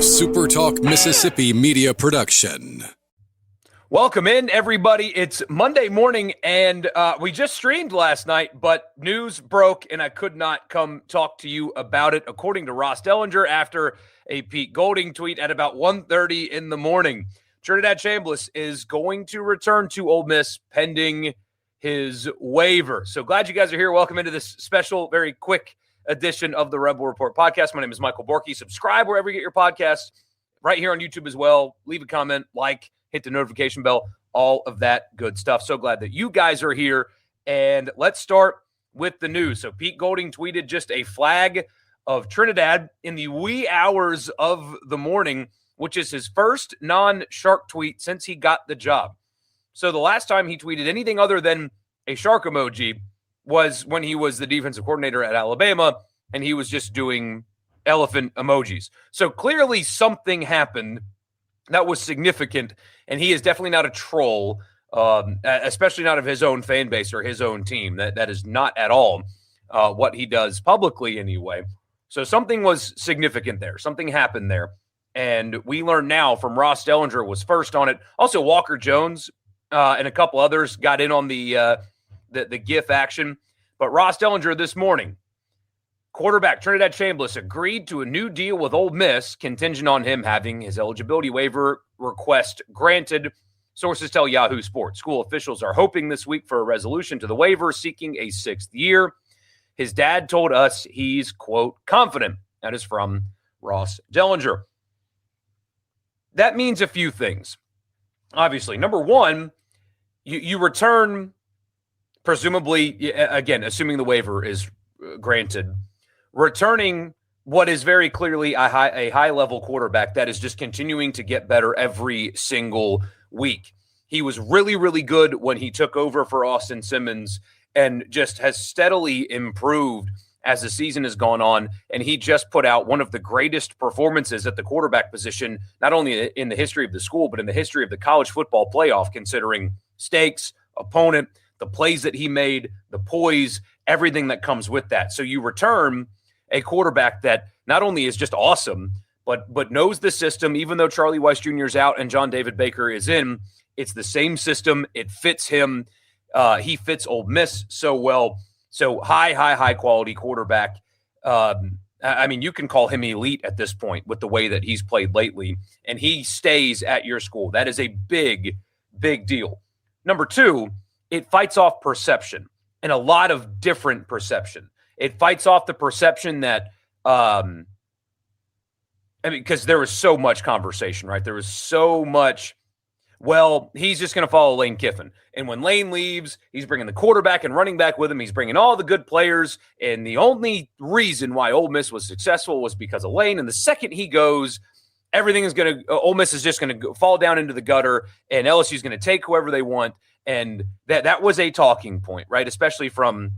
SuperTalk Mississippi media production. Welcome in, everybody. It's Monday morning, and we just streamed last night, but news broke, and I could not come talk to you about it. According to Ross Dellinger, after a Pete Golding tweet at about 1:30 in the morning, Trinidad Chambliss is going to return to Ole Miss pending his waiver. So glad you guys are here. Welcome into this special, very quick edition of the Rebel Report podcast. My name is Michael Borky. Subscribe wherever you get your podcasts, right here on YouTube as well. Leave a comment, hit the notification bell, all of that good stuff. So glad that you guys are here. And let's start with the news. So Pete Golding tweeted just a flag of Trinidad in the wee hours of the morning, which is his first non-shark tweet since he got the job. So the last time he tweeted anything other than a shark emoji was when he was the defensive coordinator at Alabama, and he was just doing elephant emojis. So clearly something happened that was significant, and he is definitely not a troll, especially not of his own fan base or his own team. That is not at all what he does publicly anyway. So something was significant there. Something happened there. And we learn now from Ross Dellinger was first on it. Also, Walker Jones and a couple others got in on the GIF action. But Ross Dellinger this morning, quarterback Trinidad Chambliss agreed to a new deal with Ole Miss contingent on him having his eligibility waiver request granted. Sources tell Yahoo Sports. School officials are hoping this week for a resolution to the waiver, seeking a sixth year. His dad told us he's, quote, confident. That is from Ross Dellinger. That means a few things. Obviously, number one, you return, presumably, again, assuming the waiver is granted, returning what is very clearly a high-level quarterback that is just continuing to get better every single week. He was really, really good when he took over for Austin Simmons and just has steadily improved as the season has gone on, and he just put out one of the greatest performances at the quarterback position, not only in the history of the school, but in the history of the college football playoff, considering stakes, opponent, the plays that he made, the poise, everything that comes with that. So you return a quarterback that not only is just awesome, but knows the system, even though Charlie Weiss Jr. is out and John David Baker is in. It's the same system. It fits him. He fits Ole Miss so well. So high quality quarterback. I mean, you can call him elite at this point with the way that he's played lately, and he stays at your school. That is a big, big deal. Number two, it fights off perception, and a lot of different perception. It fights off the perception that, because there was so much conversation, right? There was so much, well, he's just going to follow Lane Kiffin. And when Lane leaves, he's bringing the quarterback and running back with him. He's bringing all the good players. And the only reason why Ole Miss was successful was because of Lane. And the second he goes, everything is going to, Ole Miss is just going to fall down into the gutter, and LSU is going to take whoever they want. And that was a talking point, right? Especially from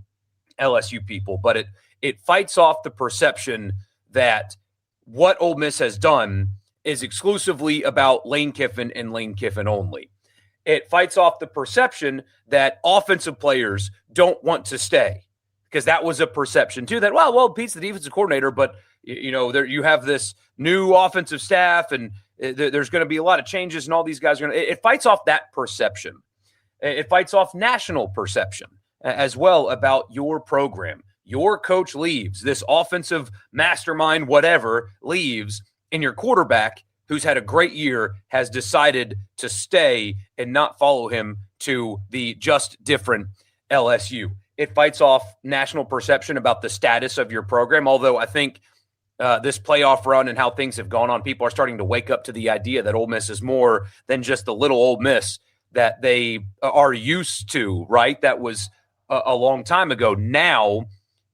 LSU people. But it fights off the perception that what Ole Miss has done is exclusively about Lane Kiffin and Lane Kiffin only. It fights off the perception that offensive players don't want to stay, because that was a perception too that, well, Pete's the defensive coordinator, but you have this new offensive staff and there's going to be a lot of changes and all these guys are going to, it fights off that perception. It fights off national perception as well about your program. Your coach leaves, this offensive mastermind, whatever, leaves, and your quarterback, who's had a great year, has decided to stay and not follow him to the just different LSU. It fights off national perception about the status of your program, although I think this playoff run and how things have gone on, people are starting to wake up to the idea that Ole Miss is more than just the little Ole Miss that they are used to, right? That was a long time ago. Now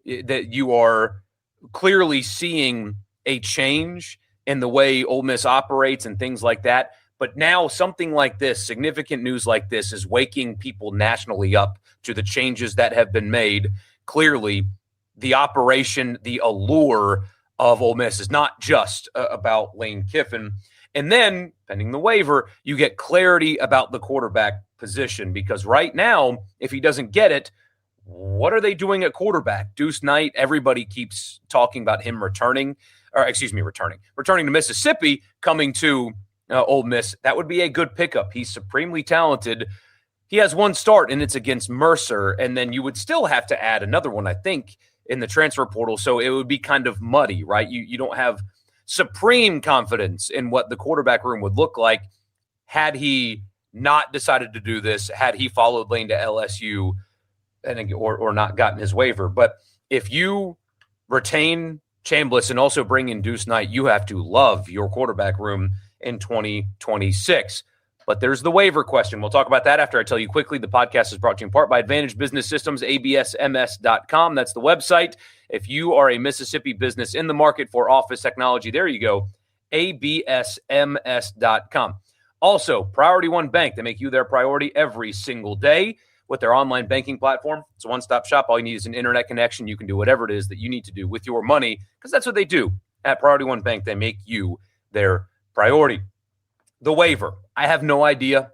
that you are clearly seeing a change in the way Ole Miss operates and things like that. But now something like this, significant news like this, is waking people nationally up to the changes that have been made. Clearly, the operation, the allure of Ole Miss is not just about Lane Kiffin. And then, pending the waiver, you get clarity about the quarterback position, because right now, if he doesn't get it, what are they doing at quarterback? Deuce Knight, everybody keeps talking about him returning. returning to Mississippi, coming to Ole Miss. That would be a good pickup. He's supremely talented. He has one start, and it's against Mercer, and then you would still have to add another one, I think, in the transfer portal. So it would be kind of muddy, right? You don't have supreme confidence in what the quarterback room would look like had he not decided to do this, had he followed Lane to LSU or not gotten his waiver. But if you retain Chambliss and also bring in Deuce Knight, you have to love your quarterback room in 2026. But there's the waiver question. We'll talk about that after I tell you quickly. The podcast is brought to you in part by Advantage Business Systems, absms.com. That's the website. If you are a Mississippi business in the market for office technology, there you go, absms.com. Also, Priority One Bank. They make you their priority every single day with their online banking platform. It's a one-stop shop. All you need is an internet connection. You can do whatever it is that you need to do with your money because that's what they do at Priority One Bank. They make you their priority. The waiver. I have no idea.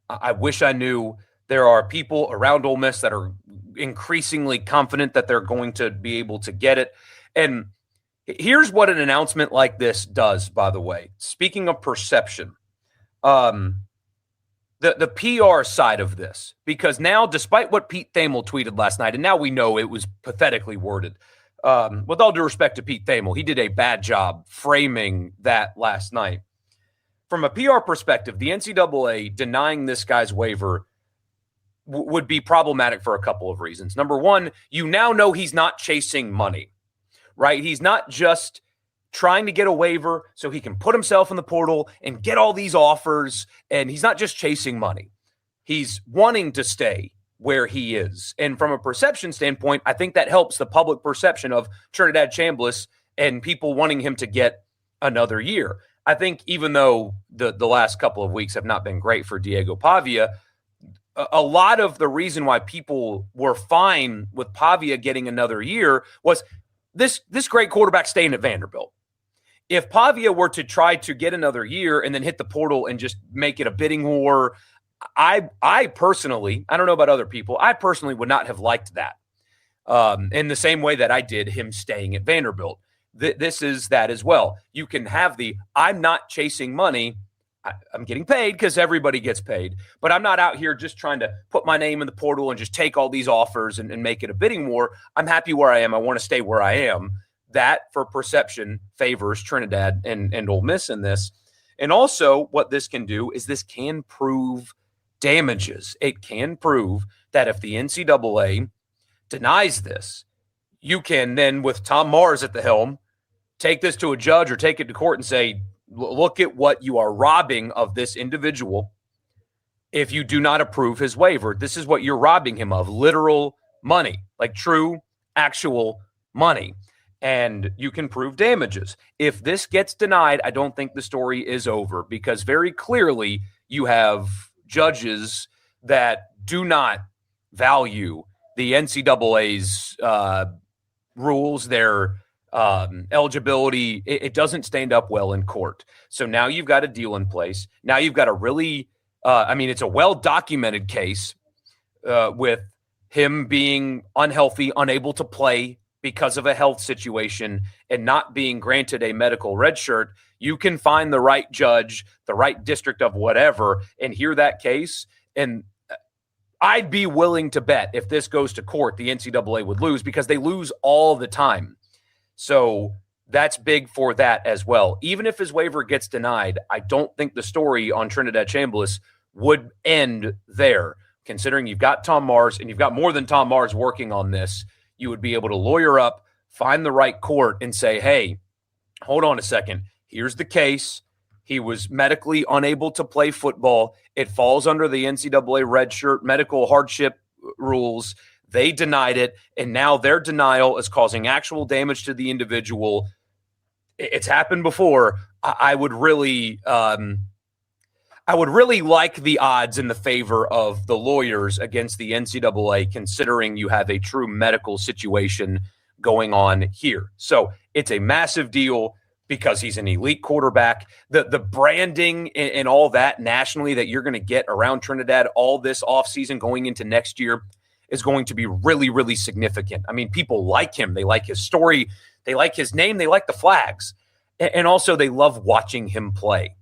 I wish I knew. There are people around Ole Miss that are increasingly confident that they're going to be able to get it. And here's what an announcement like this does, by the way. Speaking of perception, the PR side of this, because now, despite what Pete Thamel tweeted last night, and now we know it was pathetically worded, with all due respect to Pete Thamel, he did a bad job framing that last night. From a PR perspective, the NCAA denying this guy's waiver would be problematic for a couple of reasons. Number one, you now know he's not chasing money, right? He's not just trying to get a waiver so he can put himself in the portal and get all these offers, and he's not just chasing money. He's wanting to stay where he is. And from a perception standpoint, I think that helps the public perception of Trinidad Chambliss and people wanting him to get another year. I think even though the last couple of weeks have not been great for Diego Pavia, a lot of the reason why people were fine with Pavia getting another year was this great quarterback staying at Vanderbilt. If Pavia were to try to get another year and then hit the portal and just make it a bidding war, I personally, I don't know about other people, I personally would not have liked that in the same way that I did him staying at Vanderbilt. This is that as well. You can have I'm not chasing money. I'm getting paid because everybody gets paid, but I'm not out here just trying to put my name in the portal and just take all these offers and make it a bidding war. I'm happy where I am. I want to stay where I am. That, for perception, favors Trinidad and Ole Miss in this. And also what this can do is this can prove damages. It can prove that if the NCAA denies this, you can then, with Tom Mars at the helm, take this to a judge or take it to court and say, look at what you are robbing of this individual if you do not approve his waiver. This is what you're robbing him of, literal money, like true, actual money. And you can prove damages. If this gets denied, I don't think the story is over because very clearly you have judges that do not value the NCAA's rules, their eligibility. It doesn't stand up well in court. So now you've got a deal in place. Now you've got a really, it's a well-documented case with him being unhealthy, unable to play because of a health situation and not being granted a medical red shirt. You can find the right judge, the right district of whatever, and hear that case. And I'd be willing to bet if this goes to court, the NCAA would lose because they lose all the time. So that's big for that as well. Even if his waiver gets denied, I don't think the story on Trinidad Chambliss would end there. Considering you've got Tom Mars and you've got more than Tom Mars working on this, you would be able to lawyer up, find the right court and say, hey, hold on a second. Here's the case. He was medically unable to play football. It falls under the NCAA red shirt medical hardship rules. They denied it, and now their denial is causing actual damage to the individual. It's happened before. I would really like the odds in the favor of the lawyers against the NCAA, considering you have a true medical situation going on here. So it's a massive deal because he's an elite quarterback. The branding and all that nationally that you're going to get around Trinidad all this offseason going into next year is going to be really, really significant. I mean, people like him. They like his story. They like his name. They like the flags. And also they love watching him play.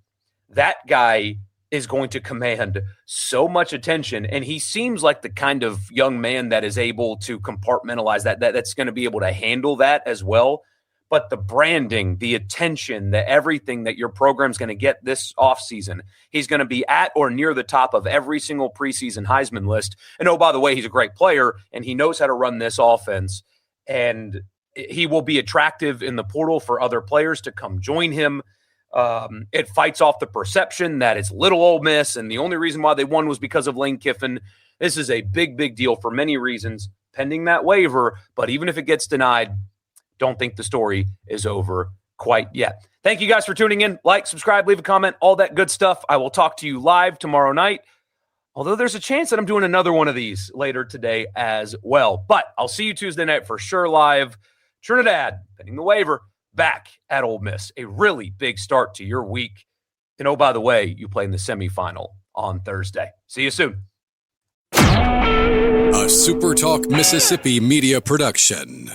That guy is going to command so much attention, and he seems like the kind of young man that is able to compartmentalize that's going to be able to handle that as well. But the branding, the attention, the everything that your program's going to get this offseason, he's going to be at or near the top of every single preseason Heisman list. And oh, by the way, he's a great player, and he knows how to run this offense. And he will be attractive in the portal for other players to come join him. It fights off the perception that it's little Ole Miss, and the only reason why they won was because of Lane Kiffin. This is a big, big deal for many reasons, pending that waiver. But even if it gets denied, don't think the story is over quite yet. Thank you guys for tuning in. Like, subscribe, leave a comment, all that good stuff. I will talk to you live tomorrow night, although there's a chance that I'm doing another one of these later today as well. But I'll see you Tuesday night for sure live. Trinidad, pending the waiver, back at Ole Miss. A really big start to your week. And oh, by the way, you play in the semifinal on Thursday. See you soon. A SuperTalk Mississippi media production.